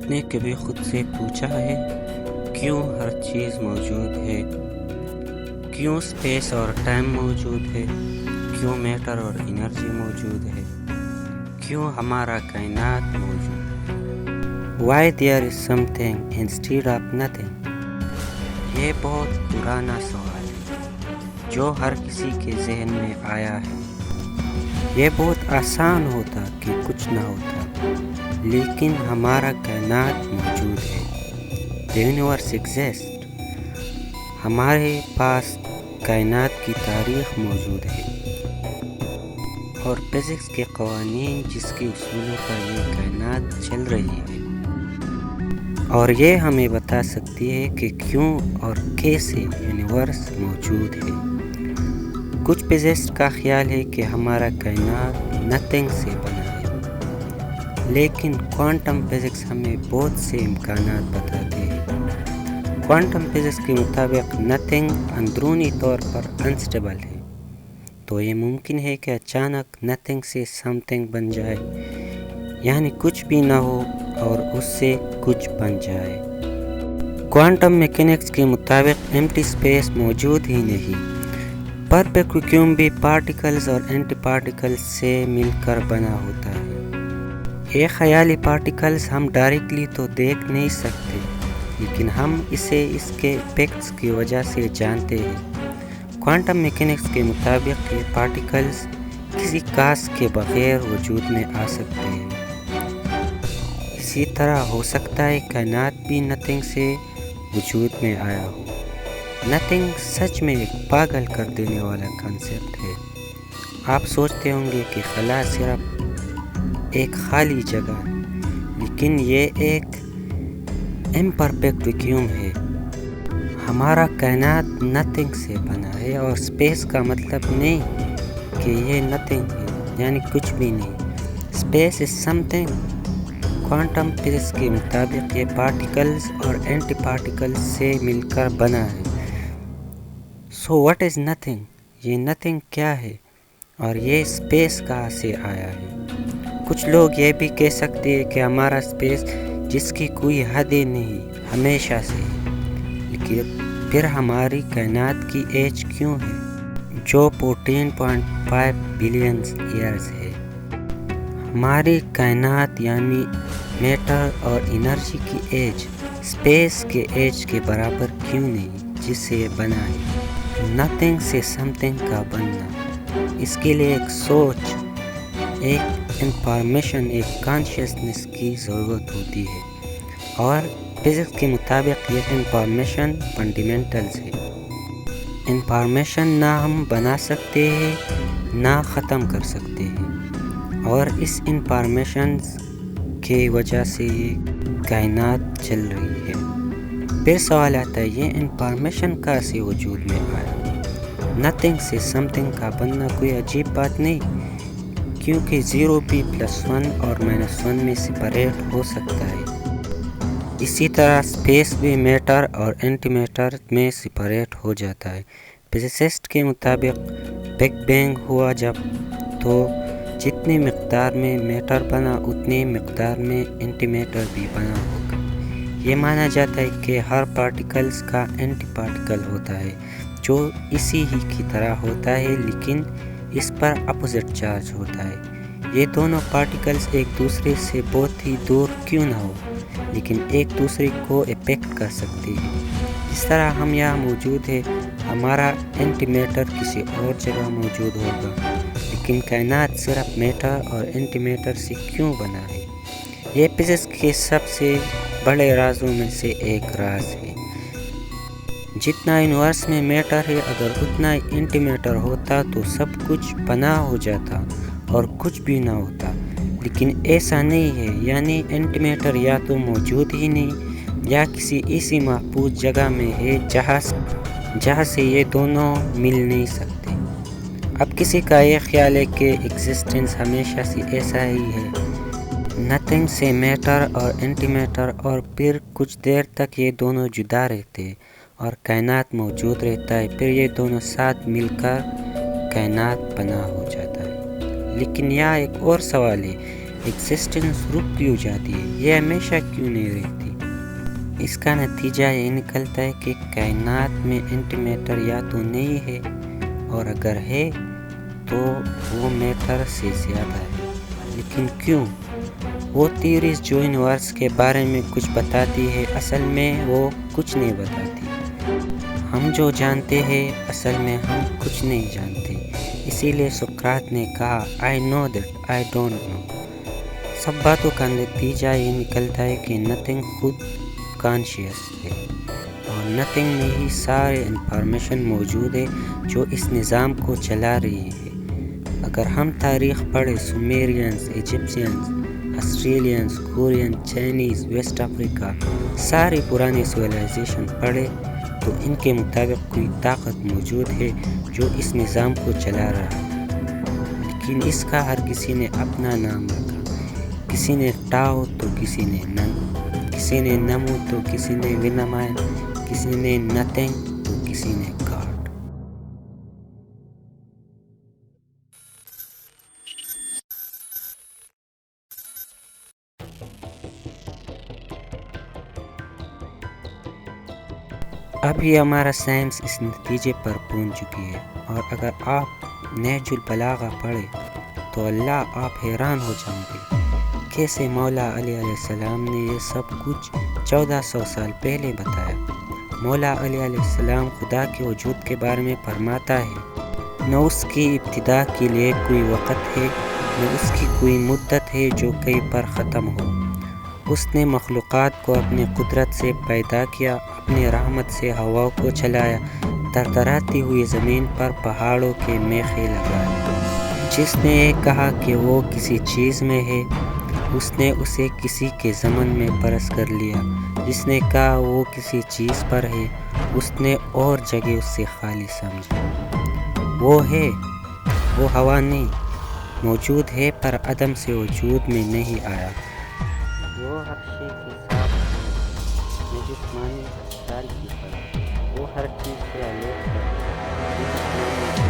آپ نے کبھی خود سے پوچھا ہے کیوں ہر چیز موجود ہے؟ کیوں اسپیس اور ٹائم موجود ہے؟ کیوں میٹر اور انرجی موجود ہے؟ کیوں ہمارا کائنات موجود ہے؟ Why there is something instead of nothing؟ یہ بہت پرانا سوال ہے جو ہر کسی کے ذہن میں آیا ہے۔ یہ بہت آسان ہوتا کہ کچھ نہ ہوتا، لیکن ہمارا کائنات موجود ہے۔ The universe exists۔ ہمارے پاس کائنات کی تاریخ موجود ہے اور فزکس کے قوانین جس کے اصولوں پر یہ کائنات چل رہی ہے، اور یہ ہمیں بتا سکتی ہے کہ کیوں اور کیسے یونیورس موجود ہے۔ کچھ فزسٹ کا خیال ہے کہ ہمارا کائنات نتھنگ سے بنا ہے، لیکن کوانٹم فزکس ہمیں بہت سے امکانات بتاتے ہیں۔ کوانٹم فزکس کے مطابق نتھنگ اندرونی طور پر انسٹیبل ہے، تو یہ ممکن ہے کہ اچانک نتھنگ سے سم تھنگ بن جائے، یعنی کچھ بھی نہ ہو اور اس سے کچھ بن جائے۔ کوانٹم میکینکس کے مطابق ایمٹی اسپیس موجود ہی نہیں، پرفیکٹ ویکیوم بھی پارٹیکلز اور اینٹی پارٹیکلز سے مل کر بنا ہوتا ہے۔ یہ خیالی پارٹیکلز ہم ڈائریکٹلی تو دیکھ نہیں سکتے، لیکن ہم اسے اس کے ایفیکٹس کی وجہ سے جانتے ہیں۔ کوانٹم میکینکس کے مطابق یہ پارٹیکلز کسی کاز کے بغیر وجود میں آ سکتے ہیں۔ اسی طرح ہو سکتا ہے کائنات بھی نتھنگ سے وجود میں آیا ہو۔ نتھنگ سچ میں ایک پاگل کر دینے والا کنسیپٹ ہے۔ آپ سوچتے ہوں گے کہ خلا صرف ایک خالی جگہ ہے، لیکن یہ ایک امپرفیکٹ ویکیوم ہے۔ ہمارا کائنات نتھنگ سے بنا ہے، اور اسپیس کا مطلب نہیں کہ یہ نتھنگ ہے، یعنی کچھ بھی نہیں۔ Space is some thing. Quantum physics کے مطابق یہ پارٹیکلز اور اینٹی پارٹیکلز سے مل کر بنا ہے۔ So what is nothing? یہ نتھنگ کیا ہے، اور یہ اسپیس کہاں سے آیا ہے؟ کچھ لوگ یہ بھی کہہ سکتے ہیں کہ ہمارا اسپیس جس کی کوئی حد نہیں ہمیشہ سے ہے، لیکن پھر ہماری کائنات کی ایج کیوں ہے جو 14.5 بلین ایئرز ہے؟ ہماری کائنات یعنی میٹر اور انرجی کی ایج اسپیس کے ایج کے برابر کیوں نہیں جس سے یہ بنا ہے؟ نتھنگ سے سم تھنگ کا بننا، اس کے لیے ایک سوچ، ایک انفارمیشن، ایک کانشیسنس کی ضرورت ہوتی ہے، اور فزکس کے مطابق یہ انفارمیشن فنڈامنٹلز ہے۔ انفارمیشن نہ ہم بنا سکتے ہیں نہ ختم کر سکتے ہیں، اور اس انفارمیشن کی وجہ سے یہ کائنات چل رہی ہے۔ پھر سوال آتا ہے یہ انفارمیشن کہاں سے وجود میں آیا؟ نتھنگ سے سم تھنگ کا بننا کوئی عجیب بات نہیں، کیونکہ 0 بھی +1 اور -1 میں سپریٹ ہو سکتا ہے۔ اسی طرح اسپیس بھی میٹر اور اینٹی میٹر میں سپریٹ ہو جاتا ہے۔ فزسسٹ کے مطابق بگ بینگ ہوا جب، تو جتنی مقدار میں میٹر بنا اتنی مقدار میں اینٹی میٹر بھی بنا ہوگا۔ یہ مانا جاتا ہے کہ ہر پارٹیکلز کا اینٹی پارٹیکل ہوتا ہے جو اسی ہی کی طرح ہوتا ہے، لیکن اس پر اپوزٹ چارج ہوتا ہے۔ یہ دونوں پارٹیکلز ایک دوسرے سے بہت ہی دور کیوں نہ ہو، لیکن ایک دوسرے کو افیکٹ کر سکتے ہیں۔ جس طرح ہم یہاں موجود ہیں، ہمارا اینٹی میٹر کسی اور جگہ موجود ہوگا، لیکن کائنات صرف میٹر اور اینٹی میٹر سے کیوں بنا ہے؟ یہ فزکس کے سب سے بڑے رازوں میں سے ایک راز ہے۔ جتنا یونیورس میں میٹر ہے، اگر اتنا ہی اینٹی میٹر ہوتا تو سب کچھ فنا ہو جاتا اور کچھ بھی نہ ہوتا، لیکن ایسا نہیں ہے، یعنی اینٹی میٹر یا تو موجود ہی نہیں یا کسی ایسی محفوظ جگہ میں ہے جہاں سے یہ دونوں مل نہیں سکتے۔ اب کسی کا یہ خیال ہے کہ ایگزسٹنس ہمیشہ سے ایسا ہی ہے، نتھنگ سے میٹر اور اینٹی میٹر، اور پھر کچھ دیر تک یہ دونوں جدا رہتے اور کائنات موجود رہتا ہے، پھر یہ دونوں ساتھ مل کر کائنات بنا ہو جاتا ہے۔ لیکن یہاں ایک اور سوال ہے، ایگزسٹنس رک کیوں جاتی ہے؟ یہ ہمیشہ کیوں نہیں رہتی؟ اس کا نتیجہ یہ نکلتا ہے کہ کائنات میں اینٹی میٹر یا تو نہیں ہے، اور اگر ہے تو وہ میٹر سے زیادہ ہے۔ لیکن کیوں؟ وہ تھیوریز جو یونیورس کے بارے میں کچھ بتاتی ہے اصل میں وہ کچھ نہیں بتاتی۔ ہم جو جانتے ہیں اصل میں ہم کچھ نہیں جانتے۔ اسی لیے سقراط نے کہا I know that I don't know۔ سب باتوں کا نتیجہ یہ نکلتا ہے کہ نتھنگ خود کانشیس ہے، اور نتھنگ میں ہی سارے انفارمیشن موجود ہے جو اس نظام کو چلا رہی ہے۔ اگر ہم تاریخ پڑھیں، سومیرینز، ایجپشینز، آسٹریلینز، کورین، چائنیز، ویسٹ افریقہ، ساری پرانی سویلائزیشن پڑھیں تو ان کے مطابق کوئی طاقت موجود ہے جو اس نظام کو چلا رہا ہے، لیکن اس کا ہر کسی نے اپنا نام رکھا۔ کسی نے ٹاؤ تو کسی نے نن، کسی نے نمو تو کسی نے ونمائن، کسی نے نتھنگ تو کسی نے گاڈ۔ اب یہ ہمارا سائنس اس نتیجے پر پہنچ چکی ہے، اور اگر آپ نہج البلاغہ پڑھیں تو اللہ آپ حیران ہو جائیں گے کیسے مولا علیہ السلام نے یہ سب کچھ 1400 سال پہلے بتایا۔ مولا علیہ السلام خدا کے وجود کے بارے میں فرماتا ہے، نہ اس کی ابتدا کے لیے کوئی وقت ہے، نہ اس کی کوئی مدت ہے جو کہیں پر ختم ہو۔ اس نے مخلوقات کو اپنی قدرت سے پیدا کیا، اپنی رحمت سے ہوا کو چلایا، ترتراتی ہوئی زمین پر پہاڑوں کے میخے لگائے۔ جس نے یہ کہا کہ وہ کسی چیز میں ہے، اس نے اسے کسی کے ضمن میں برس کر لیا۔ جس نے کہا وہ کسی چیز پر ہے، اس نے اور جگہ اس سے خالی سمجھا۔ وہ ہے، وہ ہوا نہیں، موجود ہے پر عدم سے وجود میں نہیں آیا۔ وہ ہر شے کی ساتھ ہے، جو جسمانی اشکال کی پر، وہ ہر چیز سے الگ ہے، جو جسمانی